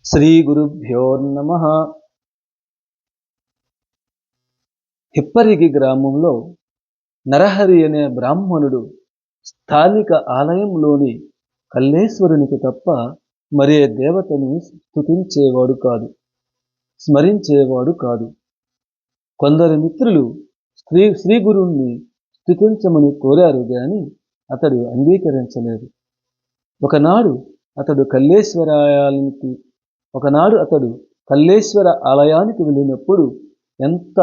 శ్రీ గురుభ్యో నమః. హిప్పరిగి గ్రామంలో నరహరి అనే బ్రాహ్మణుడు స్థానిక ఆలయంలోని కల్లేశ్వరునికి తప్ప మరే దేవతను స్తుతించేవాడు కాదు, స్మరించేవాడు కాదు. కొందరు మిత్రులు శ్రీ గురుణ్ణి స్తుతించమని కోరారు గాని అతడు అంగీకరించలేదు. ఒకనాడు అతడు కల్లేశ్వర ఆలయానికి వెళ్ళినప్పుడు ఎంత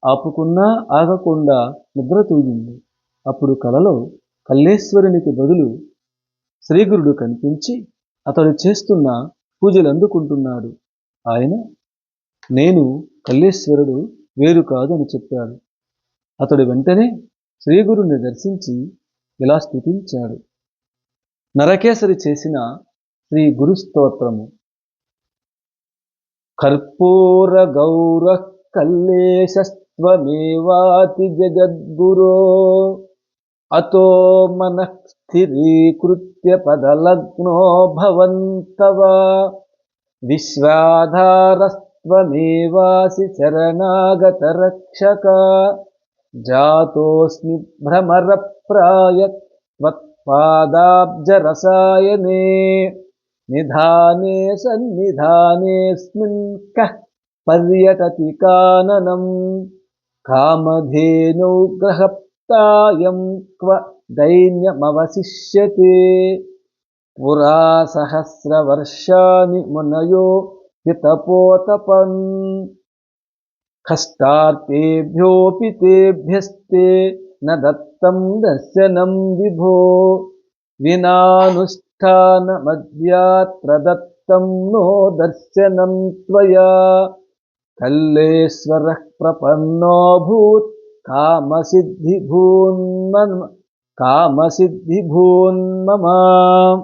ఆపుకున్నా ఆగకుండా నిద్ర తూగింది. అప్పుడు కలలో కల్లేశ్వరునికి బదులు శ్రీగురుడు కనిపించి అతడు చేస్తున్న పూజలు అందుకుంటున్నాడు. ఆయన, నేను కల్లేశ్వరుడు వేరు కాదని చెప్పాడు. అతడు వెంటనే శ్రీగురుని దర్శించి ఇలా స్తుతించాడు. నరకేసరి చేసిన శ్రీ గురు స్తోత్రము. కర్పూర గౌర కల్లేశస్త్వమేవాతి జగద్గురో అతో మనః స్థిరీకృత్య పదలగ్నో భవంతవ విశ్వాధారస్త్వమేవాసి శరణాగత రక్షక జాతోస్మి భ్రమరప్రాయ త్వత్పాదాబ్జరసాయనే నిధానే సన్నిధానేస్మిన్ కః పర్యటతి కాననం కామధేనౌ గ్రహప్తాయం క్వ దైన్యమవశిష్యతే పురా సహస్రవర్షాణి మునయో హితపోతపన్ కష్టార్తేభ్యోపి తేభ్యస్తే న దత్తం దర్శనం విభో వినానుష్ఠానమద్యాత్ర దత్తం నో దర్శనం త్వయా కల్లేశ్వరః ప్రపన్నోభూత్ కామసిద్ధిభూన్మమ.